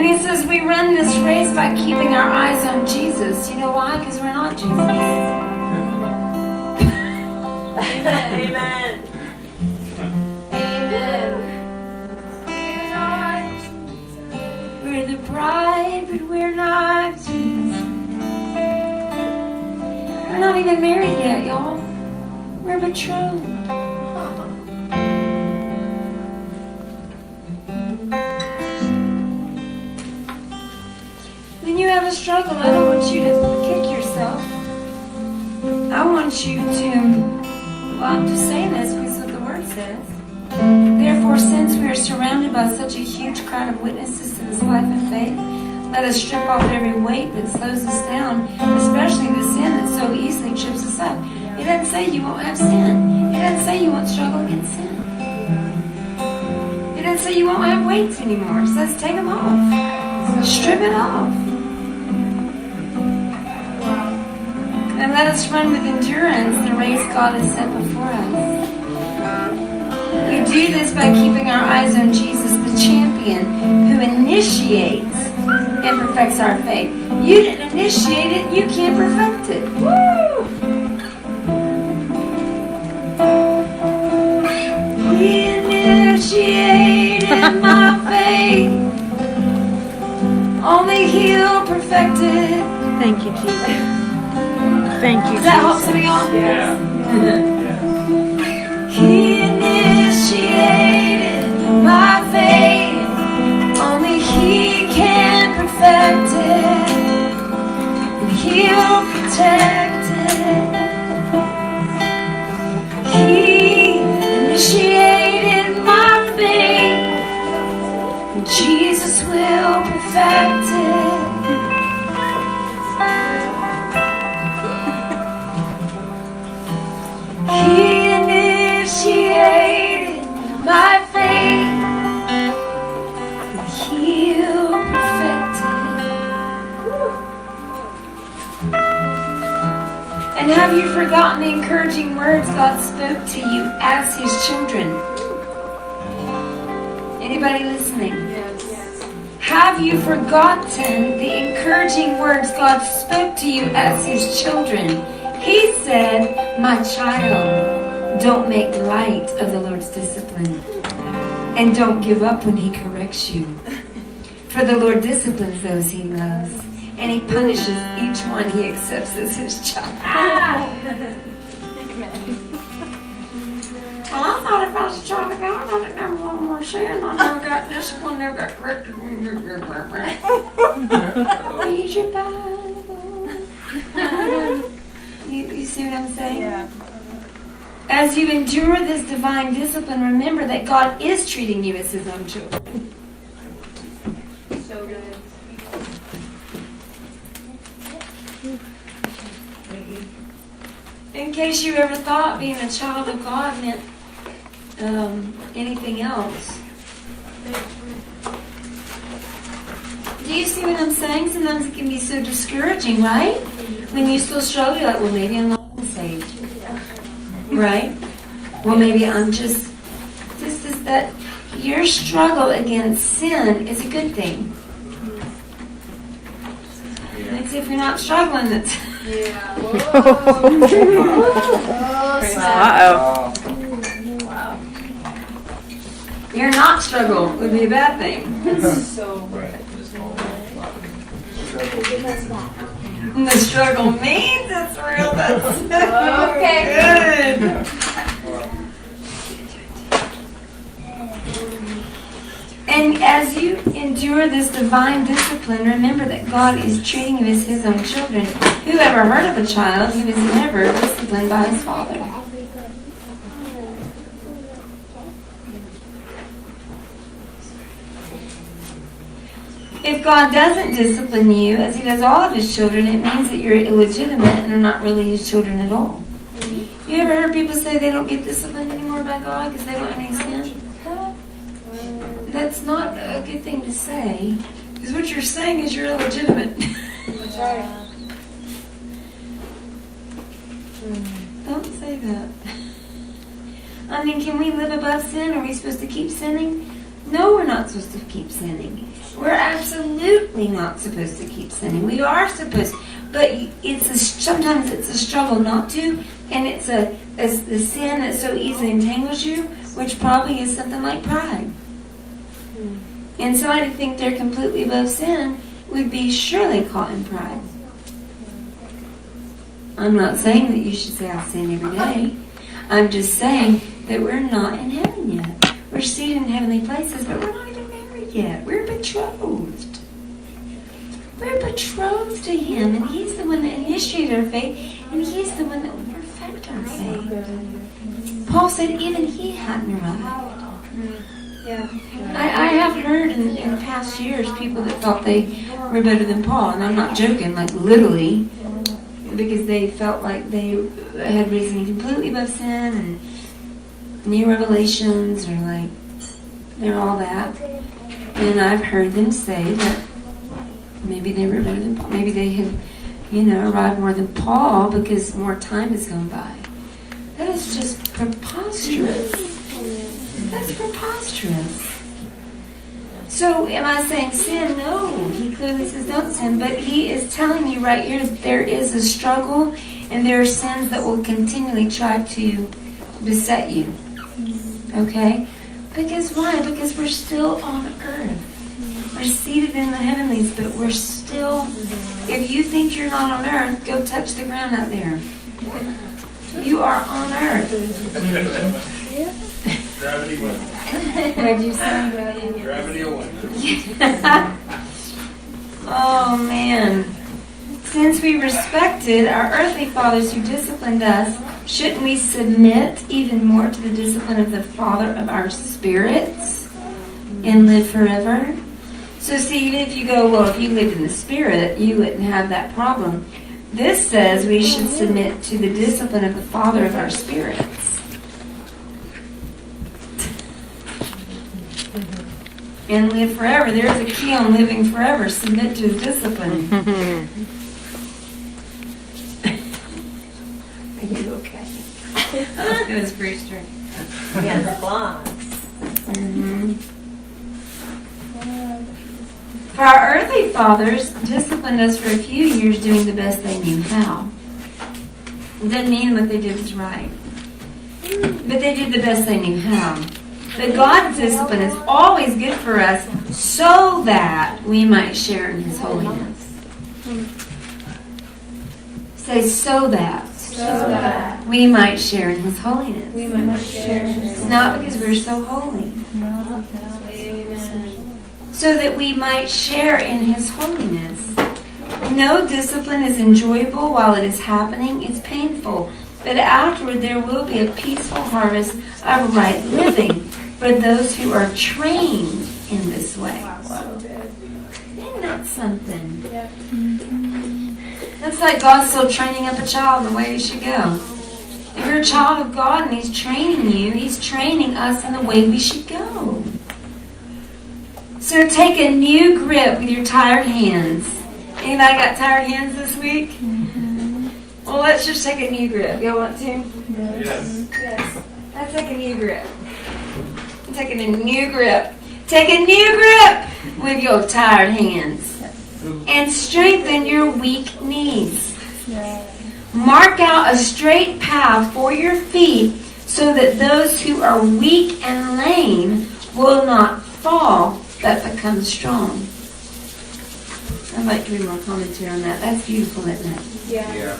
And he says we run this race by keeping our eyes on Jesus. You know why? Because we're not Jesus. Amen. Amen. We're the bride, but we're not Jesus. We're not even married yet, y'all. We're betrothed. When you have a struggle, I don't want you to kick yourself. I want you to, well, I'm just saying this because what the Word says. Therefore, since we are surrounded by such a huge crowd of witnesses to this life of faith, let us strip off every weight that slows us down, especially the sin that so easily trips us up. It doesn't say you won't have sin. It doesn't say you won't struggle against sin. It doesn't say you won't have weights anymore. It says take them off. Strip it off. And let us run with endurance the race God has set before us. We do this by keeping our eyes on Jesus, the champion, who initiates and perfects our faith. You didn't initiate it, you can't perfect it. Woo! He initiated my faith. Only He'll perfect it. Thank you, Jesus. Thank you, Does that help some of y'all? Yeah. He initiated my faith. Only He can perfect it. And He'll protect it. He initiated my faith. And Jesus will perfect it. He initiated my faith, and He'll perfect it. And have you forgotten the encouraging words God spoke to you as His children? Anybody listening? Yes. Have you forgotten the encouraging words God spoke to you as His children? He said, my child, don't make light of the Lord's discipline. And don't give up when He corrects you. For the Lord disciplines those He loves. And He punishes each one He accepts as His child. Well, I thought if I was a child of God, I didn't have one more sin. I never got disciplined, never got corrected. Read your Bible. You see what I'm saying? Yeah. As you endure this divine discipline, remember that God is treating you as His own children. So good. In case you ever thought being a child of God meant anything else. Do you see what I'm saying? Sometimes it can be so discouraging, right? When you still struggle, you're like, well, maybe I'm not saved. Right? Well, maybe I'm just... This is that your struggle against sin is a good thing. Like if you're not struggling, that's... Yeah. Uh-oh. Wow. Your not struggle would be a bad thing. So good. And the struggle means it's real. That's Okay. good. And as you endure this divine discipline, remember that God is treating you as His own children. Who ever heard of a child who is never disciplined by his father? If God doesn't discipline you, as He does all of His children, it means that you're illegitimate and are not really His children at all. You ever heard people say they don't get disciplined anymore by God because they don't have any sin? That's not a good thing to say. Because what you're saying is you're illegitimate. That's right. Don't say that. I mean, can we live above sin? Are we supposed to keep sinning? No, we're not supposed to keep sinning. We're absolutely not supposed to keep sinning. We are supposed, but sometimes it's a struggle not to, and it's the sin that so easily entangles you, which probably is something like pride. And somebody to think they're completely above sin would be surely caught in pride. I'm not saying that you should say I sin every day. I'm just saying that we're not in heaven yet. We're seated in heavenly places, but we're not even married yet. We're betrothed. We're betrothed to Him, and He's the one that initiated our faith, and He's the one that will perfect our faith. Paul said even he hadn't arrived. Yeah. I have heard in past years people that thought they were better than Paul, and I'm not joking, like literally, because they felt like they had risen completely above sin and new revelations, or like they're all that. And I've heard them say that maybe they were better than Paul. Maybe they had, arrived more than Paul because more time has gone by. That is just preposterous. That's preposterous. So am I saying sin? No. He clearly says don't sin. But he is telling you right here that there is a struggle and there are sins that will continually try to beset you. Okay? Because why? Because we're still on earth. We're seated in the heavenlies, but we're still... If you think you're not on earth, go touch the ground out there. You are on earth. Gravity wins. What did you say? Gravity will win. Oh, man. Since we respected our earthly fathers who disciplined us, shouldn't we submit even more to the discipline of the Father of our spirits and live forever? So see, even if you go, well, if you lived in the Spirit, you wouldn't have that problem. This says we should submit to the discipline of the Father of our spirits. And live forever. There's a key on living forever. Submit to His discipline. Are you okay? It was pretty strict. Yeah, the blocks. For our earthly fathers disciplined us for a few years doing the best they knew how. It doesn't mean what they did was right. But they did the best they knew how. But God's discipline is always good for us so that we might share in His holiness. Say, so that. We might share in His holiness. It's not because we're so holy. So that we might share in His holiness. No discipline is enjoyable while it is happening. It's painful. But afterward there will be a peaceful harvest of right living for those who are trained in this way. Isn't that something? That's like God's still training up a child in the way he should go. If you're a child of God and He's training you, He's training us in the way we should go. So take a new grip with your tired hands. Anybody got tired hands this week? Well, let's just take a new grip. Y'all want to? Yes. Let's take a new grip. I'm taking a new grip. Take a new grip with your tired hands. And strengthen your weak knees. Mark out a straight path for your feet so that those who are weak and lame will not fall but become strong. I'd like to read more commentary on that. That's beautiful, isn't it? Yeah.